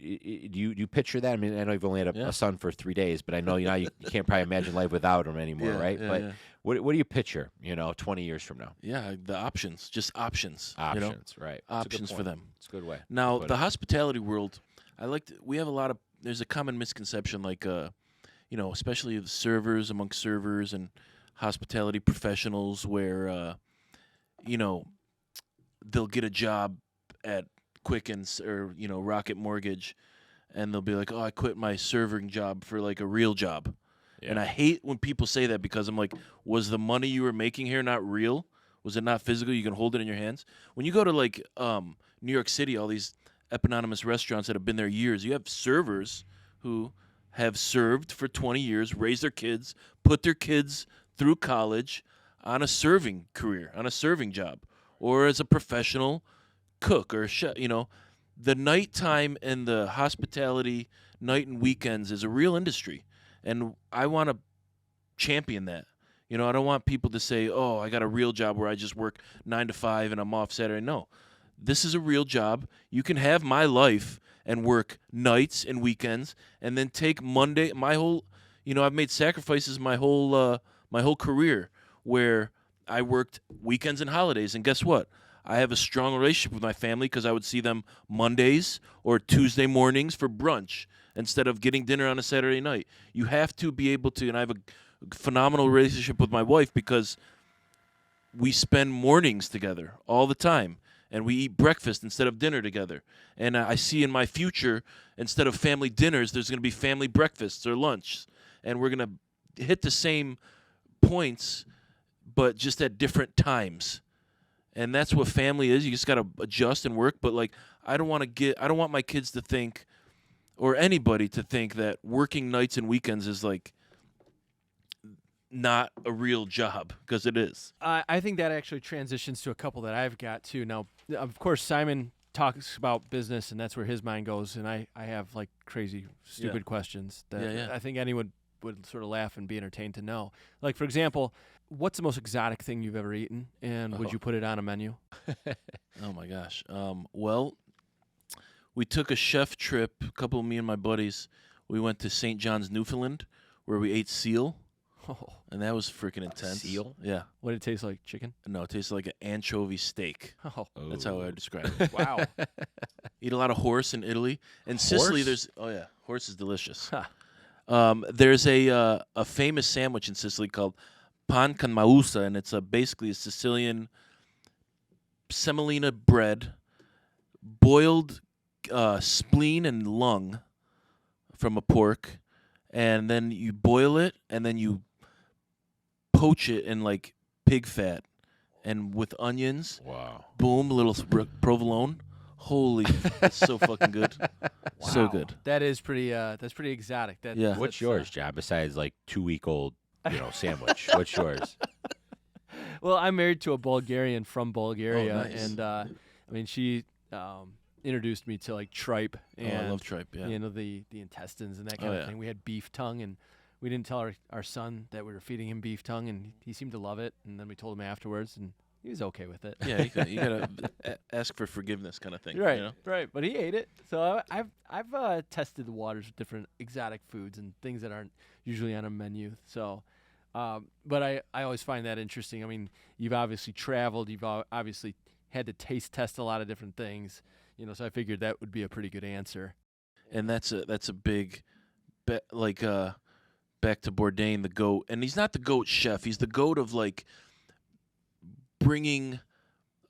Do you picture that? I mean, I know you've only had a son for 3 days, but I know now you can't probably imagine life without him anymore, right? But what do you picture, 20 years from now?
Yeah, the options, just options.
Options, right.
Options for them.
It's a good way.
Now, the hospitality world, we have a lot of, there's a common misconception, like, especially the servers, amongst servers and hospitality professionals, where, they'll get a job at Quickens or, Rocket Mortgage, and they'll be like, oh, I quit my serving job for, like, a real job. Yeah. And I hate when people say that, because I'm like, was the money you were making here not real? Was it not physical? You can hold it in your hands? When you go to, like, New York City, all these eponymous restaurants that have been there years, you have servers who have served for 20 years, raised their kids, put their kids through college on a serving career, on a serving job, or as a professional cook or chef. The nighttime and the hospitality night and weekends is a real industry, and I want to champion that. I don't want people to say, oh, I got a real job where I just work 9 to 5 and I'm off Saturday. No, this is a real job. You can have my life and work nights and weekends, and then take Monday. My whole, I've made sacrifices my whole career, where I worked weekends and holidays, and guess what? I have a strong relationship with my family, because I would see them Mondays or Tuesday mornings for brunch instead of getting dinner on a Saturday night. You have to be able to, and I have a phenomenal relationship with my wife, because we spend mornings together all the time, and we eat breakfast instead of dinner together. And I see in my future, instead of family dinners, there's going to be family breakfasts or lunch, and we're going to hit the same points, but just at different times. And that's what family is. You just got to adjust and work. But, like, I don't want my kids to think, or anybody to think, that working nights and weekends is, like, not a real job, because it is.
I think that actually transitions to a couple that I've got too. Now, of course, Simon talks about business, and that's where his mind goes. And I have, like, crazy, stupid questions that I think anyone would sort of laugh and be entertained to know. Like, for example, what's the most exotic thing you've ever eaten, and would you put it on a menu?
Oh my gosh. Well, we took a chef trip. A couple of me and my buddies. We went to St. John's, Newfoundland, where we ate seal,
Oh,
and that was freaking intense.
Seal?
Yeah.
what did it taste like? Chicken?
No, it tasted like an anchovy steak.
Oh,
That's how I
Ooh.
describe it.
wow.
Eat a lot of horse in Italy. And Sicily,
Horse?
horse is delicious.
Huh.
There's a famous sandwich in Sicily called pan con mausa, and it's basically a Sicilian semolina bread, boiled spleen and lung from a pork, and then you boil it, and then you poach it in like pig fat, and with onions.
Wow.
Boom, a little provolone. Holy, it's so fucking good. So
Wow.
good.
That is pretty. That's pretty exotic.
Yeah.
What's
that's,
yours, John? Besides like 2-week-old, sandwich. What's yours?
Well, I'm married to a Bulgarian from Bulgaria,
nice.
and I mean, she introduced me to like tripe and
I love tripe. Yeah.
the intestines and that kind
Oh,
of
yeah.
thing. We had beef tongue, and we didn't tell our son that we were feeding him beef tongue, and he seemed to love it. And then we told him afterwards, and he was okay with it.
Yeah, you gotta ask for forgiveness, kind of thing.
Right,
You know?
right. But he ate it. So I've tested the waters with different exotic foods and things that aren't usually on a menu. So, but I always find that interesting. I mean, you've obviously traveled. You've obviously had to taste test a lot of different things. So I figured that would be a pretty good answer.
And that's a big, back to Bourdain, the goat. And he's not the goat chef. He's the goat of like bringing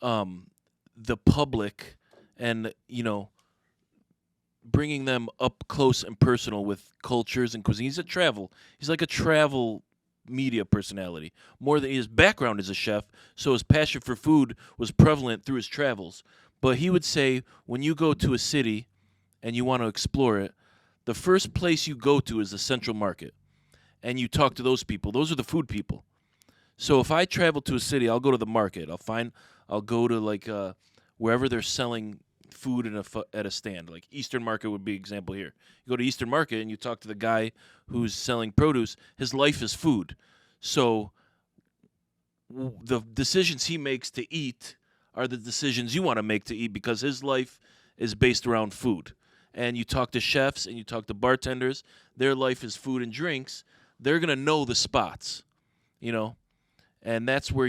the public and bringing them up close and personal with cultures and cuisine. He's like a travel media personality. More than his background as a chef, so his passion for food was prevalent through his travels. But he would say when you go to a city and you want to explore it, the first place you go to is the central market. And you talk to those people. Those are the food people. So if I travel to a city, I'll go to the market. I'll go to like wherever they're selling food at a stand. Like Eastern Market would be an example here. You go to Eastern Market and you talk to the guy who's selling produce. His life is food. So the decisions he makes to eat are the decisions you want to make to eat because his life is based around food. And you talk to chefs and you talk to bartenders. Their life is food and drinks. They're going to know the spots, And that's where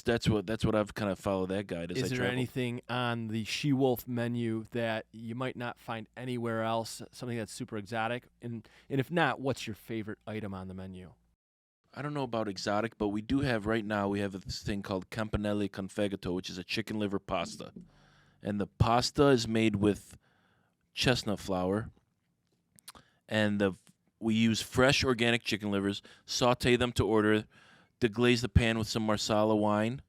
that's what I've kind of followed that guide as I
Is there
travel.
anything on the SheWolf menu that you might not find anywhere else? Something that's super exotic, and if not, what's your favorite item on the menu?
I don't know about exotic, but we have this thing called campanelli con fegato, which is a chicken liver pasta. And the pasta is made with chestnut flour. And we use fresh organic chicken livers, saute them to order, deglaze the pan with some marsala wine,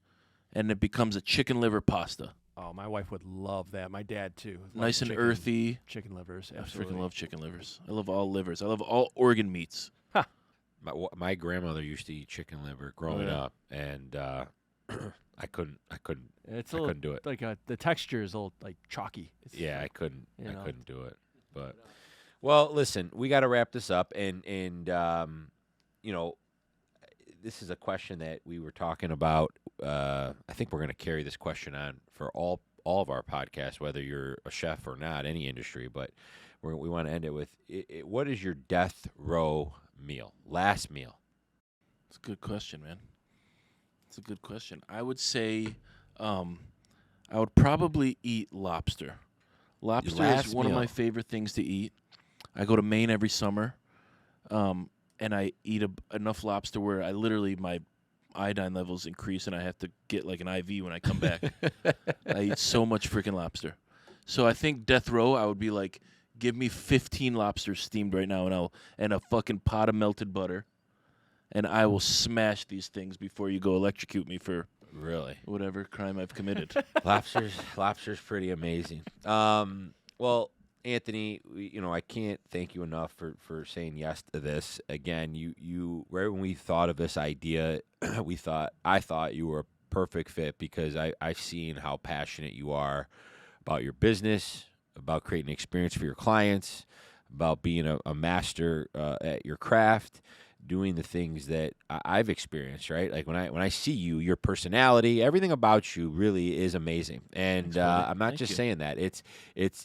and it becomes a chicken liver pasta.
Oh, my wife would love that. My dad too. Loves
Nice and
chicken-
earthy.
Chicken livers,
I
absolutely.
freaking love chicken livers. I love all livers. I love all organ meats.
My grandmother used to eat chicken liver growing
yeah.
up, and I couldn't
It's
I
a little,
couldn't do it.
like the texture is a little like chalky. It's
Yeah, I
like,
couldn't
you know.
do it. But well, listen, we got to wrap this up, and this is a question that we were talking about. I think we're going to carry this question on for all of our podcasts, whether you're a chef or not, any industry. But we want to end it with what is your death row meal, last meal?
It's a good question, man. It's a good question. I would say I would probably eat lobster. Lobster
last
is one of
meal.
my favorite things to eat. I go to Maine every summer, and I eat enough lobster where my iodine levels increase, and I have to get like an IV when I come back. I eat so much freaking lobster. So I think death row, I would be like, give me 15 lobsters steamed right now, and a fucking pot of melted butter, and I will smash these things before you go electrocute me for
Really?
whatever crime I've committed.
Lobster's pretty amazing. Well, Anthony, I can't thank you enough for saying yes to this. Again, you right when we thought of this idea, I thought you were a perfect fit because I've seen how passionate you are about your business, about creating an experience for your clients, about being a master at your craft, doing the things that I've experienced, right? Like when I see you, your personality, everything about you really is amazing. And
Thanks, buddy.
I'm not
Thank
just
you.
saying that.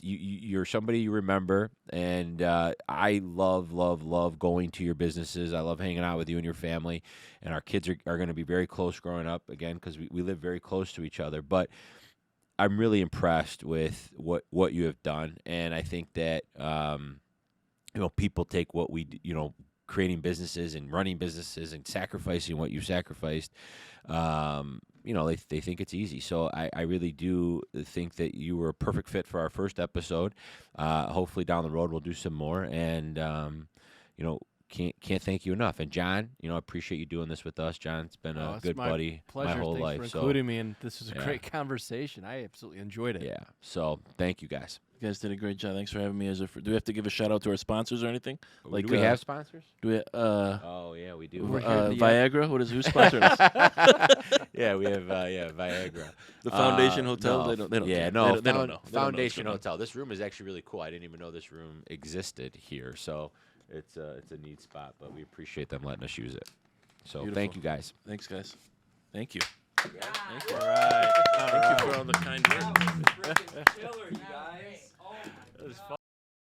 You're somebody you remember, and I love going to your businesses. I love hanging out with you and your family, and our kids are going to be very close growing up again because we live very close to each other. But I'm really impressed with what you have done, and I think that people take what we creating businesses and running businesses and sacrificing what you sacrificed. They think it's easy. So I really do think that you were a perfect fit for our first episode. Hopefully down the road we'll do some more, and can't thank you enough. And John, I appreciate you doing this with us. John's been a
It's
good
my
buddy
pleasure.
my whole
Thanks
life.
for
So
including me, and this was a
Yeah.
great conversation. I absolutely enjoyed it.
yeah, so thank you guys.
You guys did a great job. Thanks for having me. Do we have to give a shout out to our sponsors or anything? Like,
do we have sponsors?
Do we?
Oh yeah, we do.
We're here to-
Viagra. Who's sponsoring us?
Yeah, we have Viagra.
The Foundation Hotel.
No,
They don't.
Yeah,
care.
no.
They don't know. They don't know what's
Foundation
going on.
Hotel. This room is actually really cool. I didn't even know this room existed here, so it's a neat spot. But we appreciate them letting us use it. So
Beautiful.
thank you guys.
Thank you. Thank you.
Thank you.
All right. Thank you for all the kind words.
Freaking killer, you guys. Oh, it was fun.